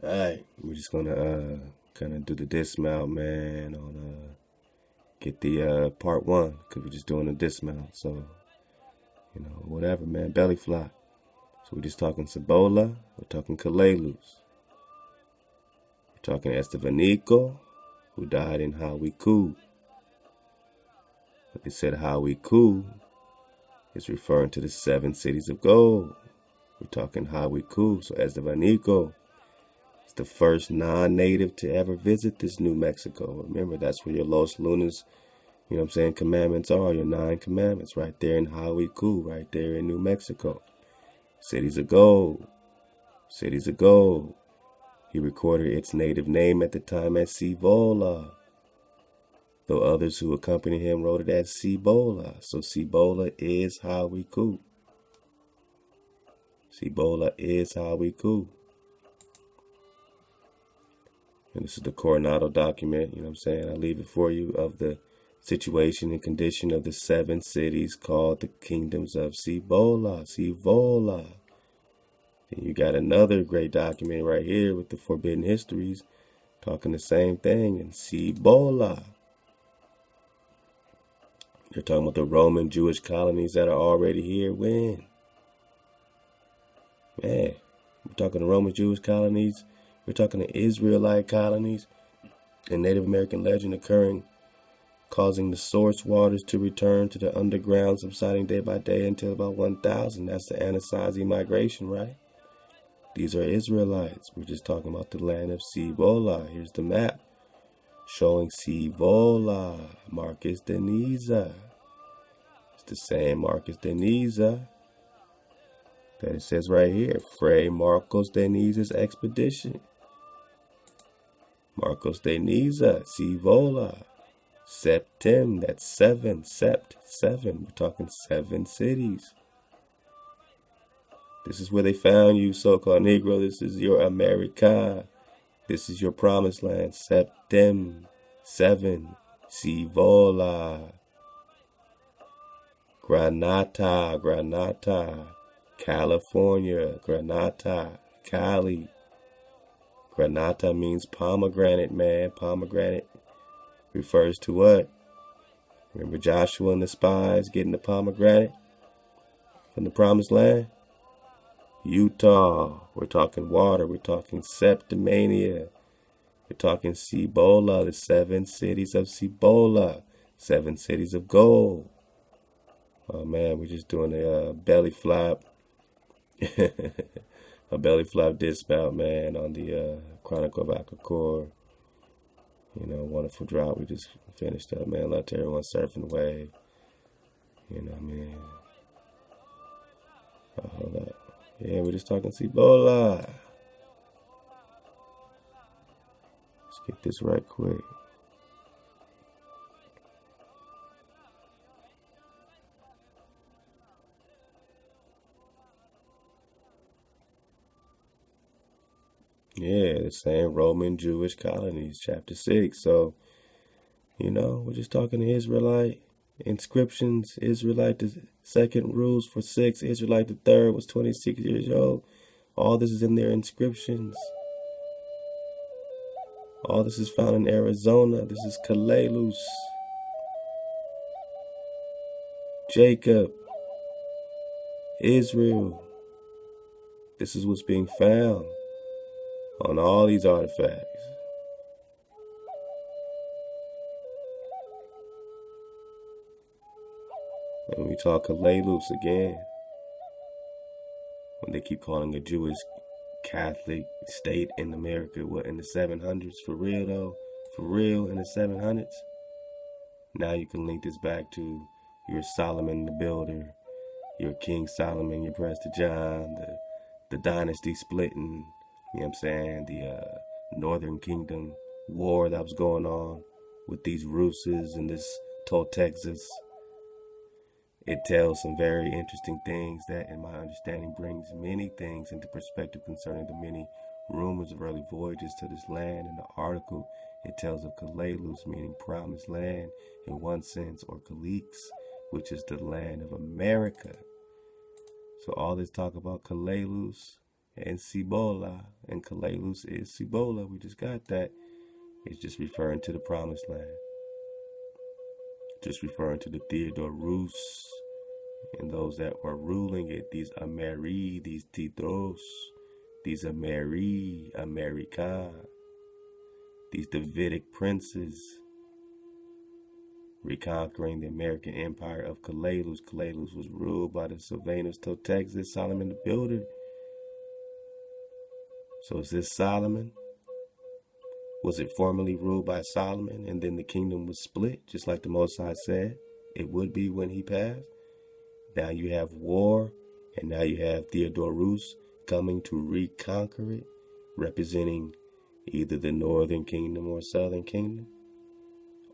Alright, we're just gonna kind of do the dismount, man, on get the part one, because we're just doing a dismount. So, whatever, man, belly flop. So we're just talking Cibola, we're talking Calalus, we're talking Estevanico, who died in Hawikuh. Like I said, Hawikuh is referring to the 7 cities of gold. We're talking Hawikuh, so Estevanico is the first non-native to ever visit this New Mexico. Remember, that's where your Los Lunas, commandments are, your 9 commandments, right there in Hawikuh, right there in New Mexico. Cities of gold, cities of gold. He recorded its native name at the time as Cibola, though others who accompanied him wrote it as Cibola. So Cibola is Hawikuh. Cibola is Hawikuh. And this is the Coronado document, I leave it for you, of the situation and condition of the 7 cities called the kingdoms of Cibola. Cibola. And you got another great document right here with the forbidden histories talking the same thing in Cibola. They're talking about the Roman Jewish colonies that are already here. When? Man, we're talking the Roman Jewish colonies. We're talking the Israelite colonies and Native American legend occurring, causing the source waters to return to the underground, subsiding day by day until about 1000. That's the Anasazi migration, right? These are Israelites. We're just talking about the land of Cibola. Here's the map showing Cibola, Marcus de Niza. It's the same Marcus de Niza that it says right here, Fray Marcos de Niza's expedition. Marcos de Niza, Cibola, Septim, that's 7, Sept, 7. We're talking 7 cities. This is where they found you, so-called Negro. This is your Ame'rican. This is your promised land. Septim, 7, Cibola, Granata, California, Granata, Cali. Granata means pomegranate, man. Pomegranate refers to what? Remember Joshua and the spies getting the pomegranate from the promised land? Utah, we're talking water, we're talking Septimania, we're talking Cibola, the 7 cities of Cibola, 7 cities of gold. Oh man, we're just doing a belly flop, a belly flop dismount, man, on the Chronicle of Akakor. Wonderful drop. We just finished up, man. Let everyone surfing the wave. Oh, hold up. Yeah, we're just talking Cibola. Let's get this right quick. Yeah, the same Roman Jewish colonies, chapter 6. So, we're just talking the Israelite inscriptions. Israelite the second rules for 6. Israelite the third was 26 years old. All this is in their inscriptions. All this is found in Arizona. This is Calalus, Jacob, Israel. This is what's being found on all these artifacts. And we talk Calalus again, when they keep calling a Jewish Catholic state in America, what, in the 700s? For real though? For real, in the 700s? Now you can link this back to your Solomon the Builder, your King Solomon, your Prester John, the dynasty splitting, the Northern Kingdom war that was going on with these Russes and this Texas. It tells some very interesting things that, in my understanding, brings many things into perspective concerning the many rumors of early voyages to this land. In the article, it tells of Calalus, meaning promised land in one sense, or Calix, which is the land of America. So all this talk about Calalus and Cibola, and Calalus is Cibola. We just got that. It's just referring to the promised land. Just referring to the Theodorus and those that were ruling it. These Ame'rican, these Tidros, these Ame'rican, these Davidic princes reconquering the American empire of Calalus. Calalus was ruled by the Sylvanus Totexas, Solomon the Builder. So is this Solomon? Was it formerly ruled by Solomon and then the kingdom was split, just like the Most High said it would be when he passed? Now you have war, and now you have Theodorus coming to reconquer it, representing either the northern kingdom or southern kingdom,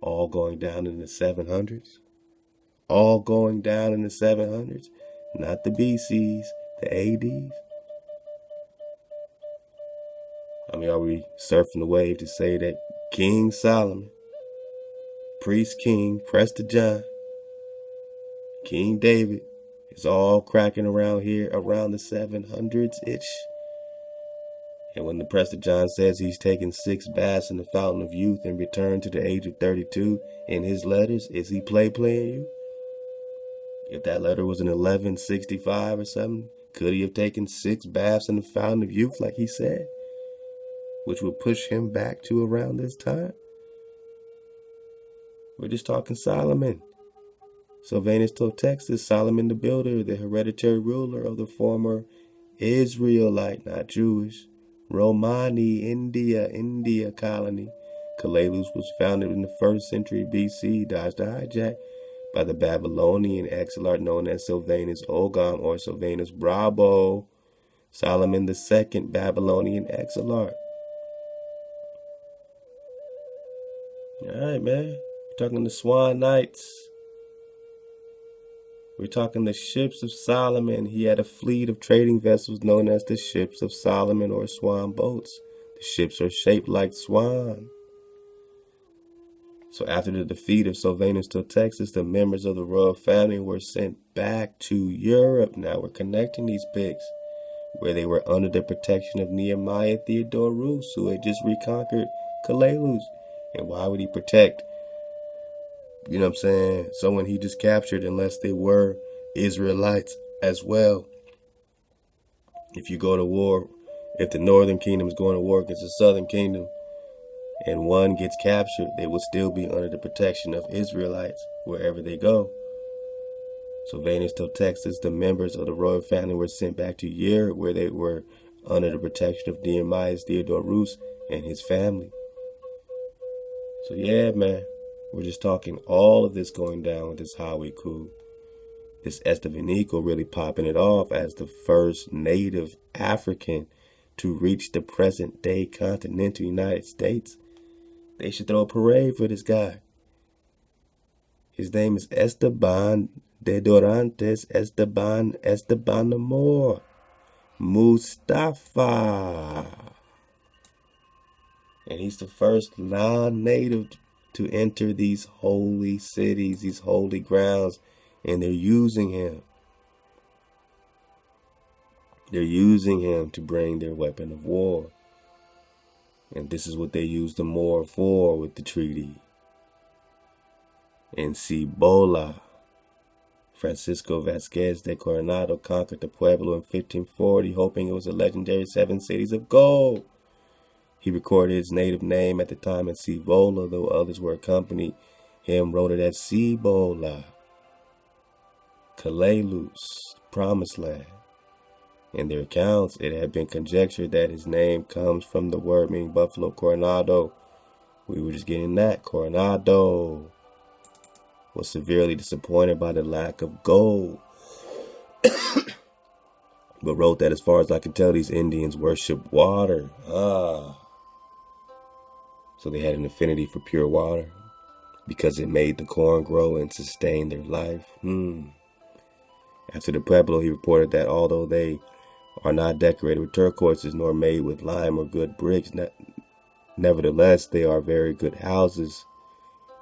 all going down in the 700s. All going down in the 700s, not the BCs, the ADs. I mean, are we surfing the wave to say that King Solomon, Priest King, Prester John, King David is all cracking around here around the 700s-ish? And when the Prester John says he's taken 6 baths in the fountain of youth and returned to the age of 32 in his letters, is he playing you? If that letter was in 1165 or something, could he have taken 6 baths in the fountain of youth like he said? Which would push him back to around this time? We're just talking Solomon. Sylvanus Totexas, Solomon the Builder, the hereditary ruler of the former Israelite, not Jewish, Romani, India colony. Calalus was founded in the 1st century BC, dodged a hijack, by the Babylonian exarch known as Sylvanus Ogam or Sylvanus Brabo, Solomon II Babylonian exarch. Alright, man. We're talking the Swan Knights. We're talking the ships of Solomon. He had a fleet of trading vessels known as the ships of Solomon or swan boats. The ships are shaped like swan. So after the defeat of Sylvanus Totexas, the members of the royal family were sent back to Europe. Now we're connecting these pigs, where they were under the protection of Nehemiah Theodorus, who had just reconquered Calalus. And why would he protect, you know what I'm saying, someone he just captured unless they were Israelites as well? If you go to war, if the northern kingdom is going to war against the southern kingdom and one gets captured, they will still be under the protection of Israelites wherever they go. Sylvanus Totexas, the members of the royal family were sent back to Europe, where they were under the protection of Nehemiah Theodorus and his family. So yeah, man, we're just talking all of this going down with this Hawikuh. This Estevanico really popping it off as the first native African to reach the present day continental United States. They should throw a parade for this guy. His name is Esteban de Dorantes Estebanamor Mustafa. And he's the first non-native to enter these holy cities, these holy grounds, and they're using him. They're using him to bring their weapon of war. And this is what they used the Moor for with the treaty. In Cibola, Francisco Vasquez de Coronado conquered the Pueblo in 1540, hoping it was the legendary 7 cities of gold. He recorded his native name at the time as Cibola, though others were accompanied him, wrote it as Cibola. Calalus, Promised Land. In their accounts, it had been conjectured that his name comes from the word meaning buffalo, Coronado. We were just getting that. Coronado was severely disappointed by the lack of gold, but wrote that as far as I can tell, these Indians worship water. So they had an affinity for pure water because it made the corn grow and sustain their life. After the Pueblo, he reported that although they are not decorated with turquoises nor made with lime or good bricks, nevertheless, they are very good houses.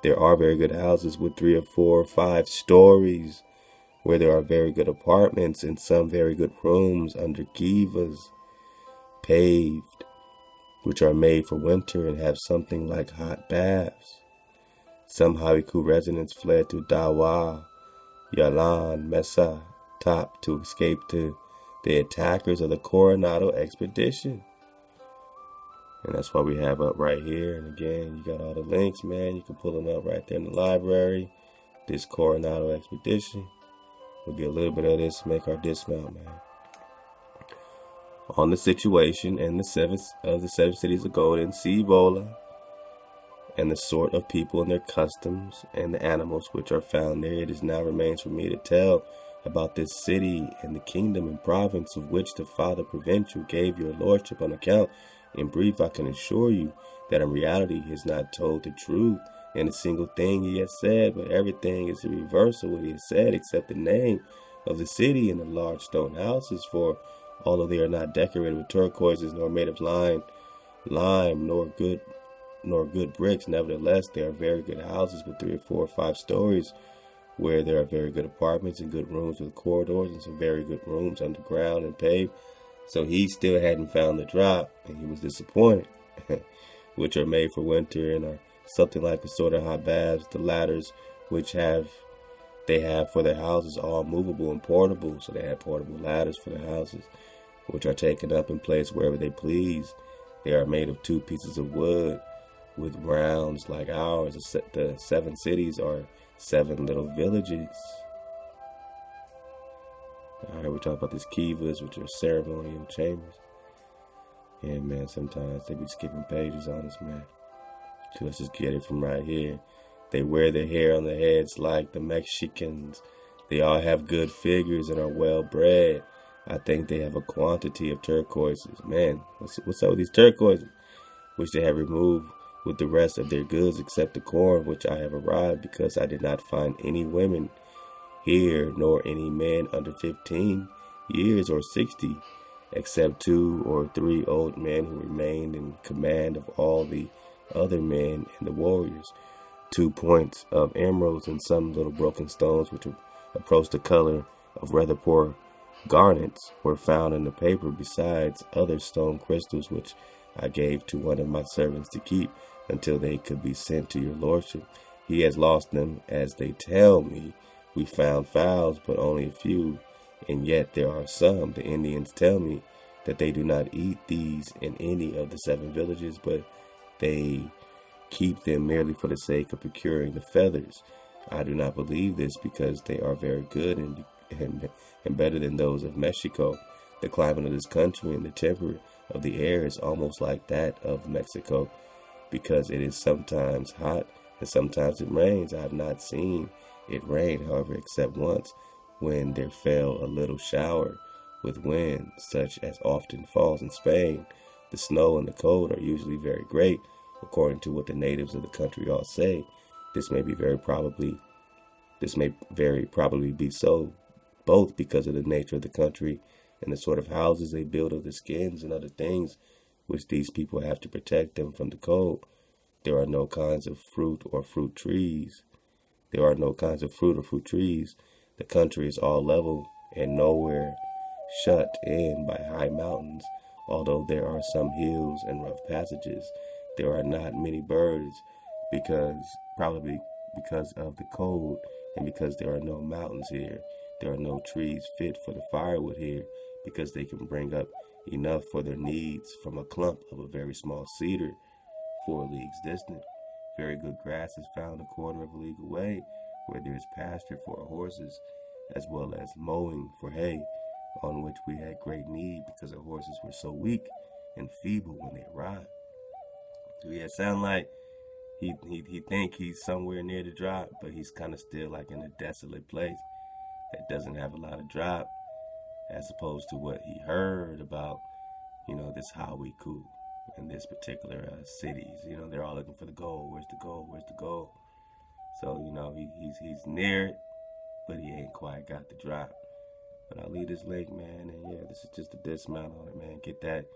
There are very good houses with 3 or 4 or 5 stories, where there are very good apartments and some very good rooms under kivas. paved, which are made for winter and have something like hot baths. Some Hawikuh residents fled to Dawa, Yalan, Mesa, Top to escape to the attackers of the Coronado expedition. And that's what we have up right here. And again, you got all the links, man. You can pull them up right there in the library. This Coronado expedition. We'll get a little bit of this to make our dismount, man. On the situation and the seven cities of gold in Cibola, and the sort of people and their customs and the animals which are found there, it is now remains for me to tell about this city and the kingdom and province of which the Father Provincial gave your lordship an account. In brief, I can assure you that in reality he has not told the truth in a single thing he has said, but everything is the reverse of what he has said, except the name of the city and the large stone houses, for although they are not decorated with turquoises, nor made of lime, nor good bricks, nevertheless they are very good houses with 3 or 4 or 5 stories, where there are very good apartments and good rooms with corridors and some very good rooms underground and paved. So he still hadn't found the drop, and he was disappointed. Which are made for winter and are something like a sort of hot baths. The ladders which they have for their houses all movable and portable. So they have portable ladders for the houses, which are taken up and placed wherever they please. They are made of 2 pieces of wood with rounds like ours. The 7 cities are 7 little villages. Alright, we're talking about these kivas, which are ceremonial chambers. Yeah, man, sometimes they be skipping pages on us, man. So let's just get it from right here. They wear their hair on their heads like the Mexicans. They all have good figures and are well bred. I think they have a quantity of turquoises. Man, what's up with these turquoises? Which they have removed with the rest of their goods except the corn, which I have arrived because I did not find any women here, nor any men under 15 years or 60, except 2 or 3 old men who remained in command of all the other men and the warriors. 2 points of emeralds and some little broken stones which approached the color of rather poor garnets were found in the paper, besides other stone crystals which I gave to one of my servants to keep until they could be sent to your lordship. He has lost them, as they tell me. We found fowls, but only a few, and yet there are some. The Indians tell me that they do not eat these in any of the 7 villages, but they keep them merely for the sake of procuring the feathers. I do not believe this, because they are very good and better than those of Mexico. The climate of this country and the temperature of the air is almost like that of Mexico, because it is sometimes hot and sometimes it rains. I have not seen it rain, however, except once, when there fell a little shower with wind, such as often falls in Spain. The snow and the cold are usually very great, according to what the natives of the country all say. This may very probably be so, both because of the nature of the country and the sort of houses they build of the skins and other things which these people have to protect them from the cold. There are no kinds of fruit or fruit trees. The country is all level and nowhere shut in by high mountains. Although there are some hills and rough passages, there are not many birds, probably because of the cold, and because there are no mountains here. There are no trees fit for the firewood here, because they can bring up enough for their needs from a clump of a very small cedar 4 leagues distant. Very good grass is found a quarter of a league away, where there is pasture for our horses, as well as mowing for hay, on which we had great need, because our horses were so weak and feeble when they arrived. So yeah, sound like he think he's somewhere near the drop, but he's kind of still like in a desolate place that doesn't have a lot of drop, as opposed to what he heard about, this Hawikuh in this particular cities. They're all looking for the gold. Where's the gold? Where's the gold? So, he's near it, but he ain't quite got the drop. But I'll leave this link, man, and yeah, this is just a dismount on it, man. Get that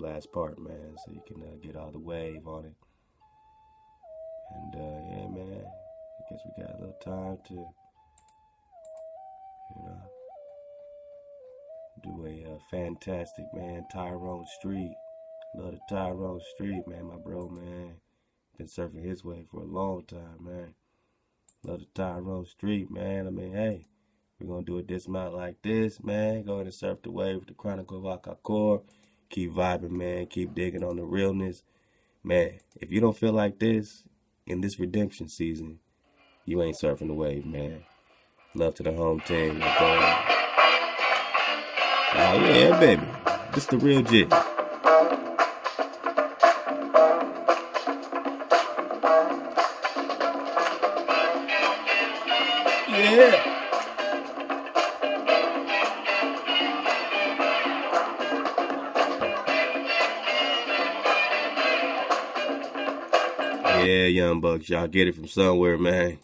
last part, man, so you can get all the wave on it. And yeah, man, I guess we got a little time to do a fantastic, man, Tyrone Street. Love the Tyrone Street, man, my bro, man. Been surfing his way for a long time, man. Love the Tyrone Street, man. I mean, hey, we're going to do a dismount like this, man. Go ahead and surf the wave with the Chronicle of Akakor. Keep vibing, man. Keep digging on the realness. Man, if you don't feel like this in this redemption season, you ain't surfing the wave, man. Love to the home team. Oh, yeah, baby. This the real jig. Yeah. Yeah, young bucks, y'all get it from somewhere, man.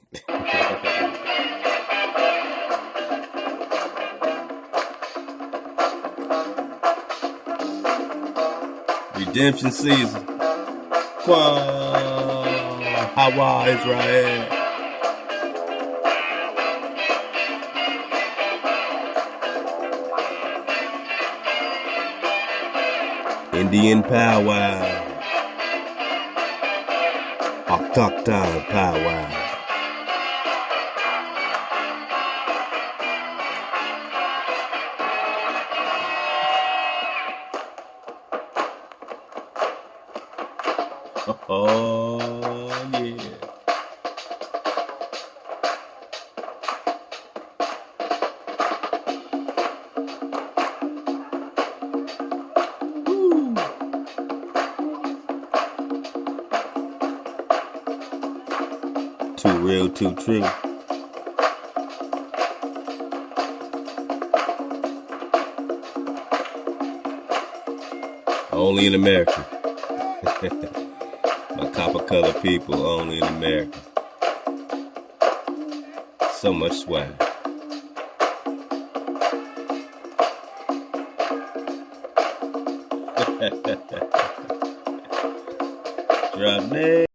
Redemption season. Hawa, Israel. Indian powwow. Autochthon powwow. Oh, yeah. Woo. Too real, too true. Only in America. My copper colored people, only in America. So much swag. Drop name.